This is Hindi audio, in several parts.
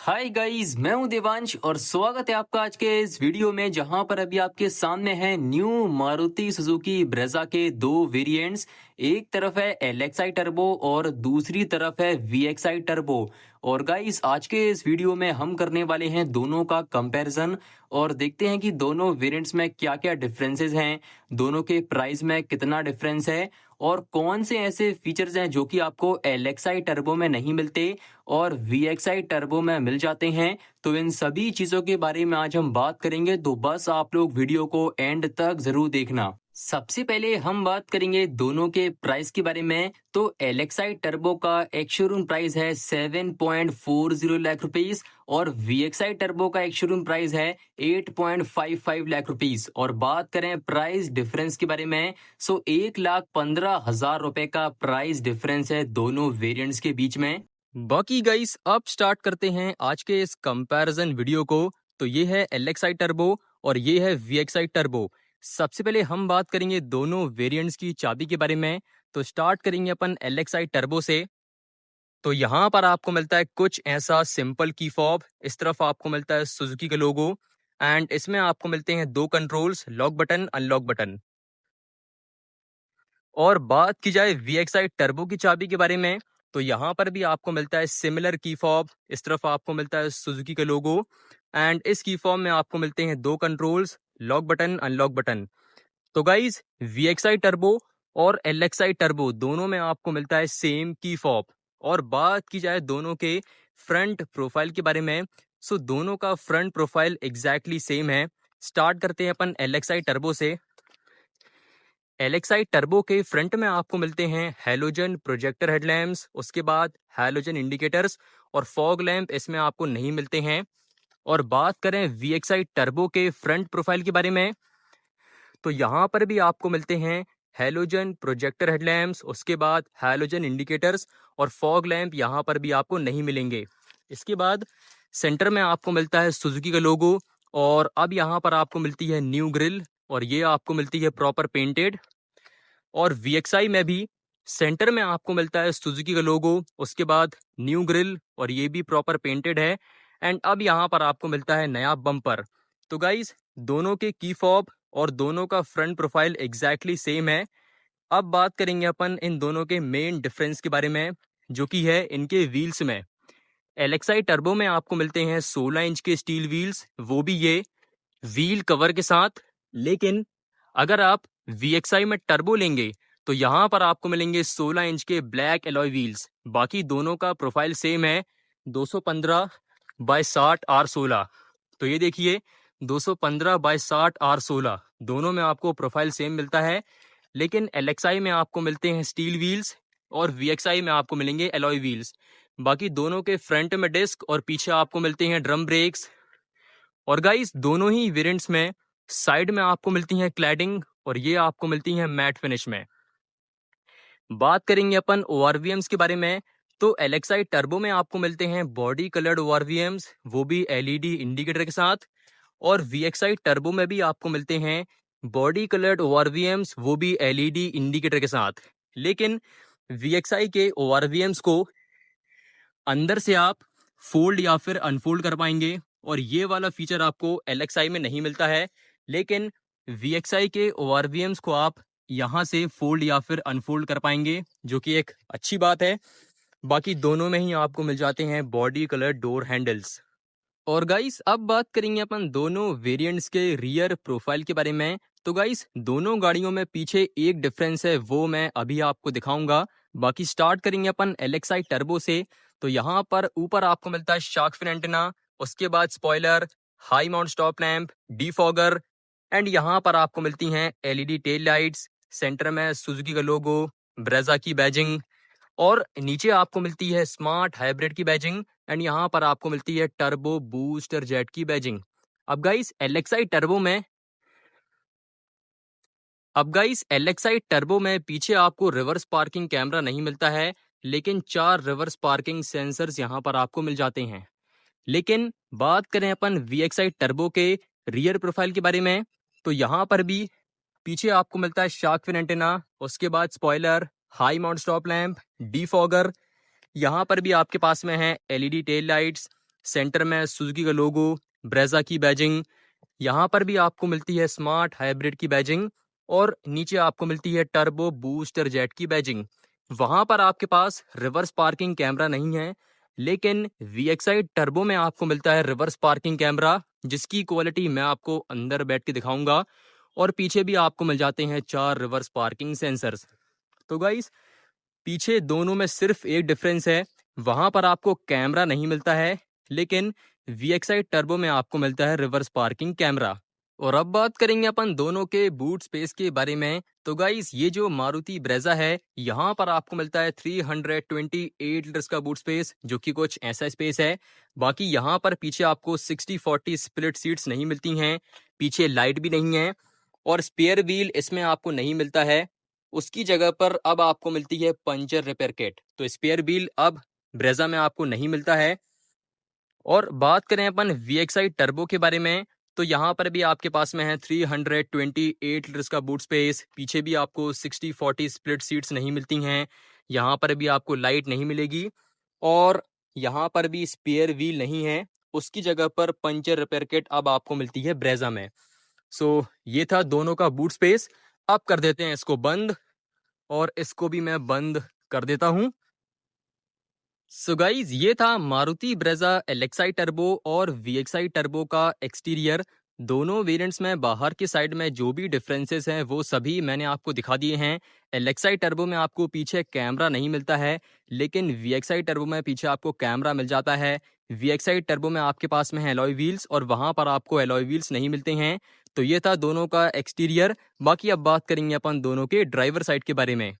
हाय गाइस, मैं हूं देवांश और स्वागत है आपका आज के इस वीडियो में जहां पर अभी आपके सामने है न्यू मारुति सुजुकी ब्रेजा के दो वेरिएंट्स। एक तरफ है एलएक्सआई टर्बो और दूसरी तरफ है वीएक्सआई टर्बो। और गाइस, आज के इस वीडियो में हम करने वाले हैं दोनों का कंपैरिजन और देखते हैं कि दोनों वेरिएंट्स में क्या क्या डिफरेंसेस हैं, दोनों के प्राइस में कितना डिफरेंस है और कौन से ऐसे फीचर्स हैं जो कि आपको एलएक्सआई टर्बो में नहीं मिलते और VXI टर्बो में मिल जाते हैं। तो इन सभी चीजों के बारे में आज हम बात करेंगे, तो बस आप लोग वीडियो को एंड तक जरूर देखना। सबसे पहले हम बात करेंगे दोनों के प्राइस के बारे में। तो LXI टर्बो का एक शोरूम प्राइस है 7.40 लाख रुपीस और VXI टर्बो का एक शोरूम प्राइस है 8.55 लाख रुपीस। और बात करें प्राइस डिफरेंस के बारे में, 1,15,000 रुपए का प्राइस डिफरेंस है दोनों वेरिएंट्स के बीच में। बाकी गाइस, अब स्टार्ट करते हैं आज के इस कंपैरिजन वीडियो को। तो ये है LXI टर्बो और ये है VXI टर्बो। सबसे पहले हम बात करेंगे दोनों वेरिएंट्स की चाबी के बारे में। तो स्टार्ट करेंगे अपन LXI टर्बो से। तो यहाँ पर आपको मिलता है कुछ ऐसा सिंपल की फॉब, इस तरफ आपको मिलता है सुजुकी का लोगो एंड इसमें आपको मिलते हैं दो controls, lock button, unlock button. और बात की जाए VXI टर्बो की चाबी के बारे में, तो यहाँ पर भी आपको मिलता है सिमिलर की फॉब, इस तरफ आपको मिलता है सुजुकी का लोगो एंड इस की फॉर्म में आपको मिलते हैं दो controls, lock button, unlock button. तो गाइज, VXI टर्बो और LXI टर्बो दोनों में आपको मिलता है सेम की फॉब। और बात की जाए दोनों के फ्रंट प्रोफाइल के बारे में, सो दोनों का फ्रंट प्रोफाइल एग्जैक्टली सेम है। स्टार्ट करते हैं अपन LXI टर्बो से। LXI टर्बो के फ्रंट में आपको मिलते हैं हैलोजन प्रोजेक्टर हेडलैम्प्स, उसके बाद हैलोजन इंडिकेटर्स और फॉग लैंप इसमें आपको नहीं मिलते हैं। और बात करें VXI टर्बो के फ्रंट प्रोफाइल के बारे में, तो यहाँ पर भी आपको मिलते हैं हैलोजन प्रोजेक्टर हेडलैम्प्स, उसके बाद हैलोजन इंडिकेटर्स और फॉग लैंप यहाँ पर भी आपको नहीं मिलेंगे। इसके बाद सेंटर में आपको मिलता है सुजुकी का लोगो और अब यहाँ पर आपको मिलती है न्यू ग्रिल और ये आपको मिलती है प्रॉपर पेंटेड। और VXI में भी सेंटर में आपको मिलता है सुजुकी का लोगो, उसके बाद न्यू ग्रिल और ये भी प्रॉपर पेंटेड है एंड अब यहाँ पर आपको मिलता है नया बम्पर। तो गाइज, दोनों के की फॉब और दोनों का फ्रंट प्रोफाइल एग्जैक्टली सेम है। अब बात करेंगे अपन इन दोनों के मेन डिफरेंस के बारे में, जो कि है इनके व्हील्स में। LXI टर्बो में आपको मिलते हैं 16 इंच के स्टील व्हील्स, वो भी ये व्हील कवर के साथ। लेकिन अगर आप VXI में टर्बो लेंगे तो यहाँ पर आपको मिलेंगे 16 इंच के ब्लैक एलॉय व्हील्स। बाकी दोनों का प्रोफाइल सेम है, 215 बाय 60 R16। तो ये देखिए, 215 बाय 60 R16 दोनों में आपको प्रोफाइल सेम मिलता है। लेकिन LXI में आपको मिलते हैं स्टील व्हील्स और VXI में आपको मिलेंगे एलॉय व्हील्स। बाकी दोनों के फ्रंट में डिस्क और पीछे आपको मिलते हैं ड्रम ब्रेक्स। और गाइस, दोनों ही वेरिएंट्स में साइड में आपको मिलती हैं क्लैडिंग और ये आपको मिलती हैं मैट फिनिश में। बात करेंगे अपन ORVMs के बारे में, तो LXI टर्बो में आपको मिलते हैं बॉडी कलर्ड ORVMs, वो भी LED इंडिकेटर के साथ। और VXI टर्बो में भी आपको मिलते हैं बॉडी कलर्ड ORVMs, वो भी LED इंडिकेटर के साथ। लेकिन VXI के ORVMs को अंदर से आप फोल्ड या फिर अनफोल्ड कर पाएंगे और ये वाला फीचर आपको LXI में नहीं मिलता है। लेकिन VXI के ORVMs को आप यहाँ से फोल्ड या फिर अनफोल्ड कर पाएंगे, जो कि एक अच्छी बात है। बाकी दोनों में ही आपको मिल जाते हैं बॉडी कलर डोर हैंडल्स। और गाइस, अब बात करेंगे अपन दोनों वेरिएंट्स के रियर प्रोफाइल के बारे में। तो गाइस, दोनों गाड़ियों में पीछे एक डिफरेंस है, वो मैं अभी आपको दिखाऊंगा। बाकी स्टार्ट करेंगे अपन LXI टर्बो से। तो यहाँ पर ऊपर आपको मिलता है शार्क फिन एंटेना, उसके बाद spoiler, high mount stop lamp, defogger and यहाँ पर आपको मिलती हैं LED टेल लाइट्स। सेंटर में सुजुकी का लोगो, ब्रेजा की बैजिंग और नीचे आपको मिलती है स्मार्ट हाइब्रिड की बैजिंग एंड यहाँ पर आपको मिलती है टर्बो बूस्टर जेट की बैजिंग। अब गाइस, LXI टर्बो में पीछे आपको रिवर्स पार्किंग कैमरा नहीं मिलता है, लेकिन 4 रिवर्स पार्किंग सेंसर्स यहाँ पर आपको मिल जाते हैं। लेकिन बात करें अपन VXI टर्बो के रियर प्रोफाइल के बारे में, तो यहाँ पर भी पीछे आपको मिलता है शार्क फिन एंटेना, उसके बाद spoiler, high mount stop lamp, defogger. यहाँ पर भी आपके पास में है LED टेल लाइट्स सेंटर में सुजुकी का लोगो, ब्रेजा की बैजिंग, यहाँ पर भी आपको मिलती है स्मार्ट हाइब्रिड की बैजिंग और नीचे आपको मिलती है टर्बो बूस्टर जेट की बैजिंग। वहां पर आपके पास रिवर्स पार्किंग कैमरा नहीं है, लेकिन VXI टर्बो में आपको मिलता है रिवर्स पार्किंग कैमरा, जिसकी क्वालिटी मैं आपको अंदर बैठ के दिखाऊंगा। और पीछे भी आपको मिल जाते हैं 4 रिवर्स पार्किंग सेंसर्स। तो गाइस, पीछे दोनों में सिर्फ एक डिफरेंस है, वहां पर आपको कैमरा नहीं मिलता है, लेकिन VXI टर्बो में आपको मिलता है रिवर्स पार्किंग कैमरा। और अब बात करेंगे अपन दोनों के बूट स्पेस के बारे में। तो गाइस, ये जो मारुति ब्रेजा है, यहाँ पर आपको मिलता है 328 लीटर्स का बूट स्पेस, जो कि कुछ ऐसा स्पेस है। बाकी यहाँ पर पीछे आपको 60-40 स्प्लिट सीट्स नहीं मिलती हैं, पीछे लाइट भी नहीं है, और स्पेयर व्हील इसमें आपको नहीं मिलता है। उसकी जगह पर अब आपको मिलती है पंचर रिपेयर किट। तो स्पेयर व्हील अब ब्रेजा में आपको नहीं मिलता है। और बात करें अपन VXI टर्बो के बारे में, तो यहाँ पर भी आपके पास में है 328 लीटर्स का बूट स्पेस, पीछे भी आपको 60-40 स्प्लिट सीट्स नहीं मिलती हैं, यहाँ पर भी आपको लाइट नहीं मिलेगी, और यहाँ पर भी स्पेयर व्हील नहीं है। उसकी जगह पर पंचर रिपेयर किट अब आपको मिलती है ब्रेजा में। सो ये था दोनों का बूट स्पेस। अब कर देते हैं इसको बंद, और इसको भी मैं बंद कर देता हूं। सो गाइज, ये था मारुति ब्रेजा LXI टर्बो और VXI टर्बो का एक्सटीरियर। दोनों वेरिएंट्स में बाहर की साइड में जो भी डिफरेंसेस हैं वो सभी मैंने आपको दिखा दिए हैं। LXI टर्बो में आपको पीछे कैमरा नहीं मिलता है, लेकिन VXI टर्बो में पीछे आपको कैमरा मिल जाता है। VXI टर्बो में आपके पास में है एलॉय व्हील्स, और वहां पर आपको एलॉय व्हील्स नहीं मिलते हैं। तो ये था दोनों का एक्सटीरियर। बाकी अब बात करेंगे अपन दोनों के ड्राइवर साइड के बारे में।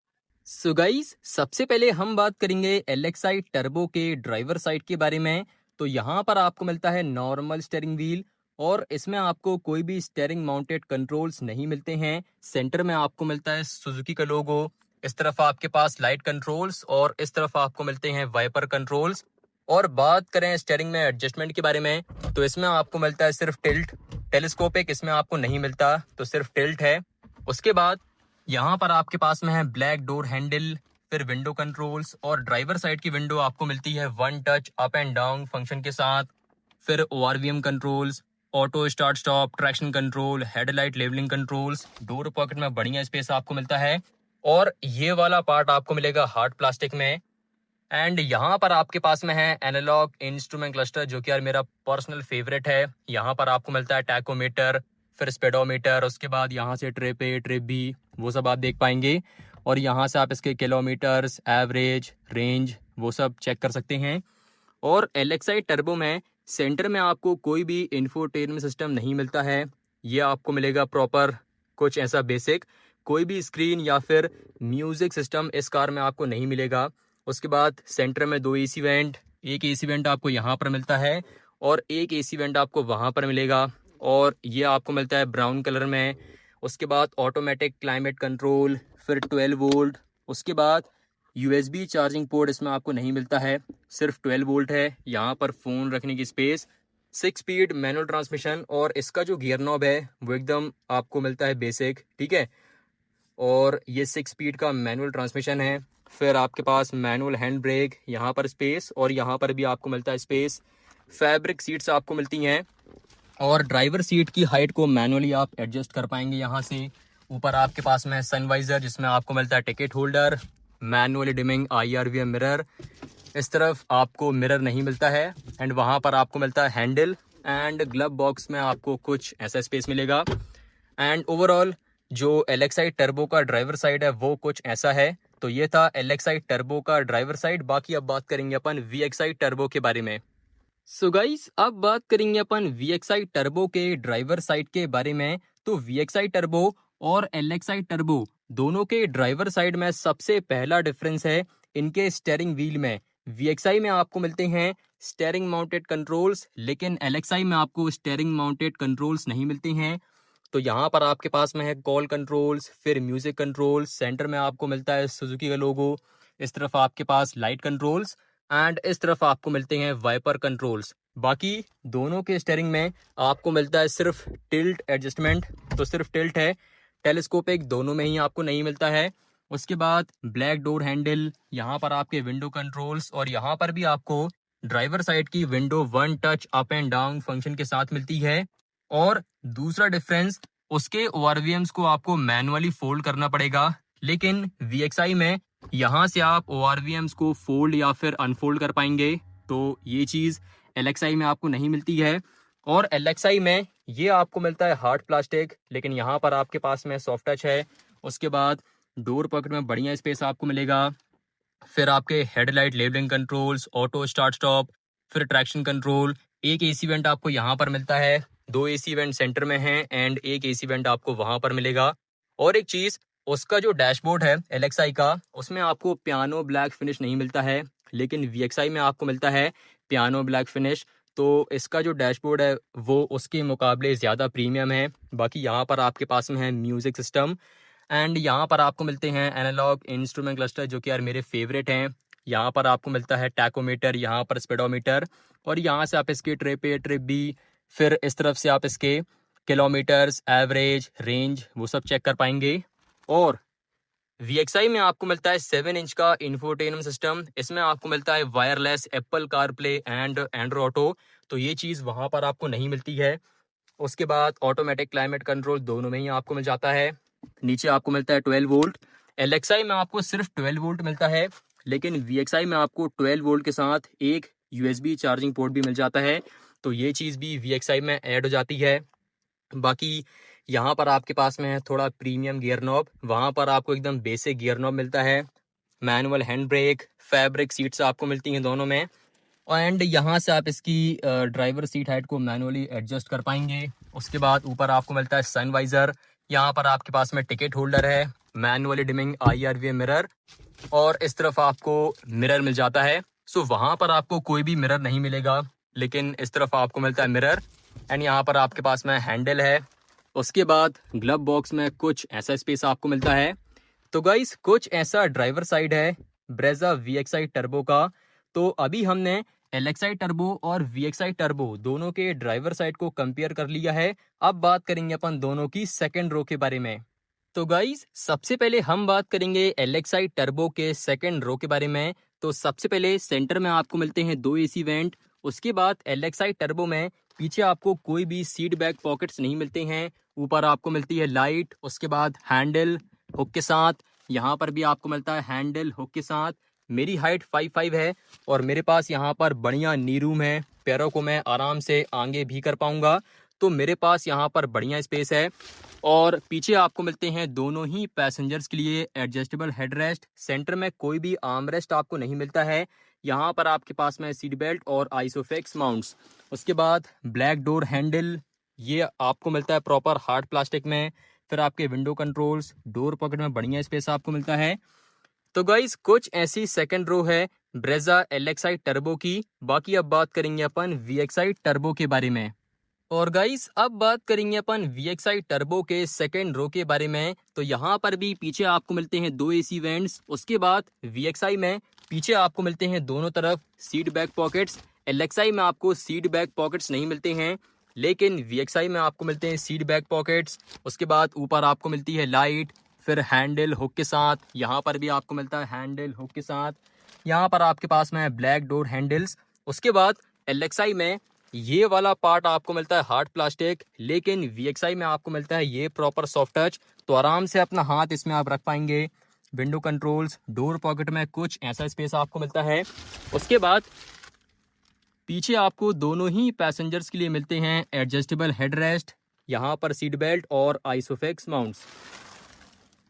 सो गाइस, सबसे पहले हम बात करेंगे LXI टर्बो के ड्राइवर साइड के बारे में। तो यहाँ पर आपको मिलता है नॉर्मल स्टीयरिंग व्हील, और इसमें आपको कोई भी स्टीयरिंग माउंटेड कंट्रोल्स नहीं मिलते हैं। सेंटर में आपको मिलता है सुजुकी का लोगो, इस तरफ आपके पास लाइट कंट्रोल्स, और इस तरफ आपको मिलते हैं वाइपर कंट्रोल्स। और बात करें स्टीयरिंग में एडजस्टमेंट के बारे में, तो इसमें आपको मिलता है सिर्फ टिल्ट, टेलीस्कोपिक इसमें आपको नहीं मिलता, तो सिर्फ टिल्ट है। उसके बाद यहाँ पर आपके पास में है ब्लैक डोर हैंडल, फिर विंडो कंट्रोल्स, और ड्राइवर साइड की विंडो आपको मिलती है one touch up and down function के साथ। फिर ORVM controls, auto start stop, traction control, headlight levelling controls, door pocket में बढ़िया स्पेस आपको मिलता है, और ये वाला पार्ट आपको मिलेगा हार्ड प्लास्टिक में। एंड यहाँ पर आपके पास में है एनालॉग इंस्ट्रूमेंट क्लस्टर, जो कि यार मेरा पर्सनल फेवरेट है। यहाँ पर आपको मिलता है टैकोमीटर, फिर स्पीडोमीटर, उसके बाद यहाँ से ट्रिप A ट्रिप B वो सब आप देख पाएंगे, और यहाँ से आप इसके किलोमीटर्स, एवरेज, रेंज वो सब चेक कर सकते हैं। और LXI टर्बो में सेंटर में आपको कोई भी इंफोटेनमेंट सिस्टम नहीं मिलता है, ये आपको मिलेगा प्रॉपर कुछ ऐसा बेसिक, कोई भी स्क्रीन या फिर म्यूजिक सिस्टम इस कार में आपको नहीं मिलेगा। उसके बाद सेंटर में 2 AC वेंट, एक AC वेंट आपको यहाँ पर मिलता है, और एक AC वेंट आपको वहाँ पर मिलेगा, और ये आपको मिलता है ब्राउन कलर में। उसके बाद ऑटोमेटिक क्लाइमेट कंट्रोल, फिर 12 वोल्ट। उसके बाद USB चार्जिंग पोर्ट इसमें आपको नहीं मिलता है, सिर्फ 12 वोल्ट है। यहाँ पर फ़ोन रखने की स्पेस, 6 स्पीड मैनुअल ट्रांसमिशन, और इसका जो गियर नॉब है वो एकदम आपको मिलता है बेसिक, ठीक है। और ये 6 स्पीड का मैनुअल ट्रांसमिशन है। फिर आपके पास मैनुअल हैंड ब्रेक, यहाँ पर स्पेस, और यहाँ पर भी आपको मिलता है स्पेस। फैब्रिक सीट्स आपको मिलती हैं, और ड्राइवर सीट की हाइट को मैनुअली आप एडजस्ट कर पाएंगे यहाँ से। ऊपर आपके पास में सनवाइजर, जिसमें आपको मिलता है ticket holder, manually dimming IRVM mirror, इस तरफ आपको मिरर नहीं मिलता है, एंड वहाँ पर आपको मिलता है हैंडल, एंड ग्लव बॉक्स में आपको कुछ ऐसा स्पेस मिलेगा। एंड ओवरऑल जो LXI टर्बो का ड्राइवर साइड है वो कुछ ऐसा है। तो ये था LXI टर्बो का ड्राइवर साइड। बाकी अब बात करेंगे अपन VXI टर्बो के बारे में। सो गाइस, अब बात करेंगे अपन VXI टर्बो के ड्राइवर साइड के बारे में। तो VXI टर्बो और LXI टर्बो दोनों के ड्राइवर साइड में सबसे पहला डिफरेंस है इनके स्टीयरिंग व्हील में। VXI में आपको मिलते हैं स्टीयरिंग माउंटेड कंट्रोल्स, लेकिन LXI में आपको स्टीयरिंग माउंटेड कंट्रोल्स नहीं मिलते हैं। तो यहाँ पर आपके पास में है कॉल कंट्रोल्स, फिर म्यूजिक कंट्रोल्स, सेंटर में आपको मिलता है सुजुकी का लोगो, इस तरफ आपके पास लाइट कंट्रोल्स, एंड इस तरफ आपको मिलते हैं वाइपर कंट्रोल्स। बाकी दोनों के स्टीयरिंग में आपको मिलता है सिर्फ टिल्ट एडजस्टमेंट, तो सिर्फ टिल्ट है। टेलीस्कोपिक दोनों में ही आपको नहीं मिलता है। उसके बाद ब्लैक डोर हैंडल, यहाँ पर आपके विंडो कंट्रोल्स, और यहाँ पर भी आपको ड्राइवर साइड की window one touch up and down function के साथ मिलती है। और दूसरा डिफरेंस, उसके ORVMs को आपको मैनुअली फोल्ड करना पड़ेगा, लेकिन VXI में यहाँ से आप ORVMs को फोल्ड या फिर अनफोल्ड कर पाएंगे। तो ये चीज़ LXI में आपको नहीं मिलती है। और LXI में ये आपको मिलता है हार्ड प्लास्टिक, लेकिन यहाँ पर आपके पास में सॉफ्ट टच है। उसके बाद डोर पॉकेट में बढ़िया स्पेस आपको मिलेगा। फिर आपके headlight labelling controls, auto start stop, फिर ट्रैक्शन कंट्रोल। एक AC वेंट आपको यहाँ पर मिलता है, 2 AC वेंट सेंटर में हैं एंड एक AC वेंट आपको वहां पर मिलेगा। और एक चीज, उसका जो डैशबोर्ड है LXI का, उसमें आपको पियानो ब्लैक फिनिश नहीं मिलता है, लेकिन VXI में आपको मिलता है पियानो ब्लैक फिनिश। तो इसका जो डैशबोर्ड है वो उसके मुकाबले ज़्यादा प्रीमियम है। बाकी यहाँ पर आपके पास में है म्यूज़िक सिस्टम एंड यहाँ पर आपको मिलते हैं एनालॉग इंस्ट्रूमेंट क्लस्टर, जो कि यार मेरे फेवरेट हैं। यहाँ पर आपको मिलता है टैकोमीटर, यहाँ पर स्पीडोमीटर, और यहाँ से आप इसके ट्रिप A ट्रिप B, फिर इस तरफ से आप इसके किलोमीटर्स, एवरेज, रेंज, वो सब चेक कर पाएंगे। और VXI में आपको मिलता है 7 इंच का इंफोटेनमेंट सिस्टम। इसमें आपको मिलता है wireless Apple CarPlay and Android auto, तो ये चीज़ वहाँ पर आपको नहीं मिलती है। उसके बाद ऑटोमेटिक क्लाइमेट कंट्रोल दोनों में ही आपको मिल जाता है। नीचे आपको मिलता है 12 वोल्ट। LXI में आपको सिर्फ 12 वोल्ट मिलता है, लेकिन VXI में आपको 12 वोल्ट के साथ एक USB चार्जिंग पोर्ट भी मिल जाता है। तो ये चीज़ भी VXI में ऐड हो जाती है। बाकी यहाँ पर आपके पास में है थोड़ा प्रीमियम गियर नॉब। वहाँ पर आपको एकदम बेसिक गियर नॉब मिलता है। Manual hand brake, fabric seats आपको मिलती हैं दोनों में। एंड यहाँ से आप इसकी ड्राइवर सीट हाइट को मैनुअली एडजस्ट कर पाएंगे। उसके बाद ऊपर आपको मिलता है सन वाइजर। यहाँ पर आपके पास में टिकट होल्डर है, मैनुअली डिमिंग IRVM मिरर, और इस तरफ आपको मिरर मिल जाता है। सो वहाँ पर आपको कोई भी मिरर नहीं मिलेगा, लेकिन इस तरफ आपको मिलता है मिरर। एंड यहाँ पर आपके पास में हैंडल है। उसके बाद ग्लव बॉक्स में कुछ ऐसा स्पेस आपको मिलता है। तो गाइस, कुछ ऐसा ड्राइवर साइड है ब्रेजा VXI टर्बो का। तो अभी हमने LXI टर्बो और VXI टर्बो दोनों के ड्राइवर साइड को कंपेयर कर लिया है। अब बात करेंगे अपन दोनों की सेकंड रो के बारे में। तो गाइस, सबसे पहले हम बात करेंगे LXI टर्बो के सेकंड रो के बारे में। तो सबसे पहले सेंटर में आपको मिलते हैं 2 AC वेंट। उसके बाद LXI टर्बो में पीछे आपको कोई भी सीट बैक पॉकेट्स नहीं मिलते हैं। ऊपर आपको मिलती है लाइट, उसके बाद हैंडल हुक के साथ। यहाँ पर भी आपको मिलता है हैंडल हुक के साथ। मेरी हाइट 5'5" है और मेरे पास यहाँ पर बढ़िया नी रूम है। पैरों को मैं आराम से आगे भी कर पाऊंगा, तो मेरे पास यहाँ पर बढ़िया स्पेस है। और पीछे आपको मिलते हैं दोनों ही पैसेंजर्स के लिए एडजस्टेबल हेडरेस्ट। सेंटर में कोई भी आर्मरेस्ट आपको नहीं मिलता है। यहाँ पर आपके पास में सीट बेल्ट और आइसोफिक्स माउंट्स। उसके बाद ब्लैक डोर हैंडल, ये आपको मिलता है प्रॉपर हार्ड प्लास्टिक में। फिर आपके विंडो कंट्रोल्स, डोर पॉकेट में बढ़िया स्पेस आपको मिलता है। तो गाइस, कुछ ऐसी सेकंड रो है ब्रेजा LXI टर्बो की। बाकी अब बात करेंगे अपन VXI टर्बो के बारे में। और गाइस, अब बात करेंगे अपन VXI टर्बो के सेकंड रो के बारे में। तो यहाँ पर भी पीछे आपको मिलते हैं 2 AC वेंट्स। उसके बाद VXI में पीछे आपको मिलते हैं दोनों तरफ सीट बैक पॉकेट्स। LXI में आपको सीट बैक पॉकेट्स नहीं मिलते हैं, लेकिन VXI में आपको मिलते हैं सीट बैक पॉकेट्स। उसके बाद ऊपर आपको मिलती है लाइट, फिर हैंडल हुक के साथ। यहाँ पर भी आपको मिलता है हैंडल हुक के साथ। यहाँ पर आपके पास में ब्लैक डोर हैंडल्स। उसके बाद LXI में ये वाला पार्ट आपको मिलता है हार्ड प्लास्टिक, लेकिन VXI में आपको मिलता है ये प्रॉपर सॉफ्ट टच। तो आराम से अपना हाथ इसमें आप रख पाएंगे। विंडो कंट्रोल्स, डोर पॉकेट में कुछ ऐसा स्पेस आपको मिलता है। उसके बाद पीछे आपको दोनों ही पैसेंजर्स के लिए मिलते हैं एडजस्टेबल हेडरेस्ट, यहाँ पर सीट बेल्ट और आइसोफिक्स माउंट्स।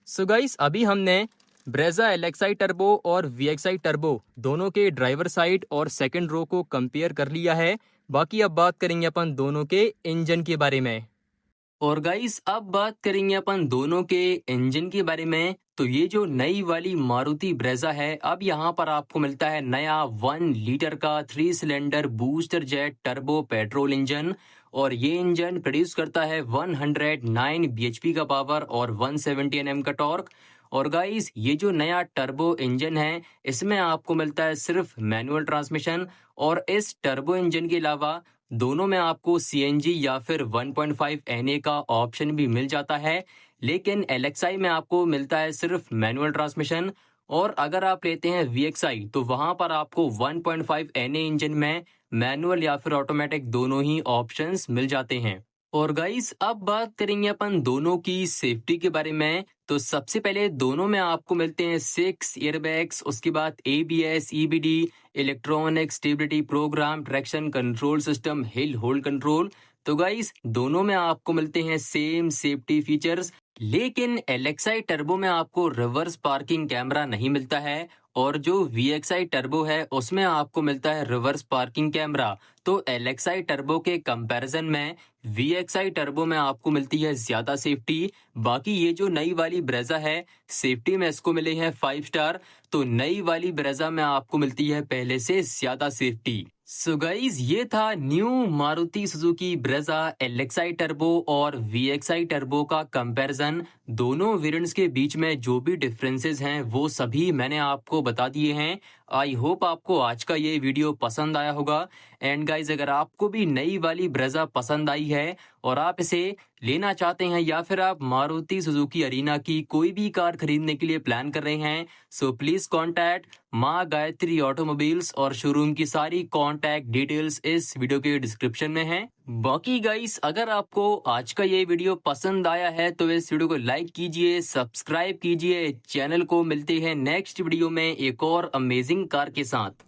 सो गाइस, अभी हमने ब्रेजा LXI टर्बो और VXI टर्बो दोनों के ड्राइवर साइड और सेकंड रो को कंपेयर कर लिया है। बाकी अब बात करेंगे अपन दोनों के इंजन के बारे में। और गाइस, अब बात करेंगे अपन दोनों के इंजन के बारे में। तो ये जो नई वाली मारुति ब्रेजा है, अब यहाँ पर आपको मिलता है नया 1 लीटर का 3 cylinder booster jet turbo petrol engine. और ये इंजन प्रोड्यूस करता है 109 bhp का पावर और 170 Nm का टॉर्क। और गाइस, ये जो नया टर्बो इंजन है, इसमें आपको मिलता है सिर्फ मैनुअल ट्रांसमिशन। और इस टर्बो इंजन के अलावा दोनों में आपको CNG या फिर 1.5 NA का ऑप्शन भी मिल जाता है, लेकिन LXI में आपको मिलता है सिर्फ मैनुअल ट्रांसमिशन। और अगर आप लेते हैं VXI तो वहां पर आपको 1.5 NA इंजन में मैनुअल या फिर ऑटोमेटिक दोनों ही ऑप्शंस मिल जाते हैं। और गाइस अब बात करेंगे अपन दोनों की सेफ्टी के बारे में। तो सबसे पहले दोनों में आपको मिलते हैं 6 एयरबैग्स, उसके बाद ABS, EBD, electronic stability programme, traction control system, hill hold control. तो गाइस दोनों में आपको मिलते हैं सेम सेफ्टी फीचर्स, लेकिन LXI टर्बो में आपको रिवर्स पार्किंग कैमरा नहीं मिलता है और जो VXI टर्बो है उसमें आपको मिलता है रिवर्स पार्किंग कैमरा। तो LXI टर्बो के कंपैरिजन में VXI टर्बो में आपको मिलती है ज्यादा सेफ्टी। बाकी ये जो नई वाली ब्रेजा है सेफ्टी में इसको मिले हैं 5 स्टार, तो नई वाली ब्रेजा में आपको मिलती है पहले से ज्यादा सेफ्टी। सो गाइज ये था new Maruti Suzuki Brezza LXI turbo और VXI टर्बो का कंपैरिजन। दोनों वेरिएंट्स के बीच में जो भी डिफरेंसेस हैं वो सभी मैंने आपको बता दिए हैं। आई होप आपको आज का ये वीडियो पसंद आया होगा। एंड गाइज अगर आपको भी नई वाली ब्रेजा पसंद आई है और आप इसे लेना चाहते हैं या फिर आप मारुति सुजुकी अरीना की कोई भी कार खरीदने के लिए प्लान कर रहे हैं, सो प्लीज कॉन्टैक्ट माँ गायत्री ऑटोमोबाइल्स और शोरूम की सारी कॉन्टैक्ट डिटेल्स इस वीडियो के डिस्क्रिप्शन में है। बाकी गाइस अगर आपको आज का ये वीडियो पसंद आया है तो इस वीडियो को लाइक कीजिए, सब्सक्राइब कीजिए चैनल को। मिलते हैं नेक्स्ट वीडियो में एक और अमेजिंग कार के साथ।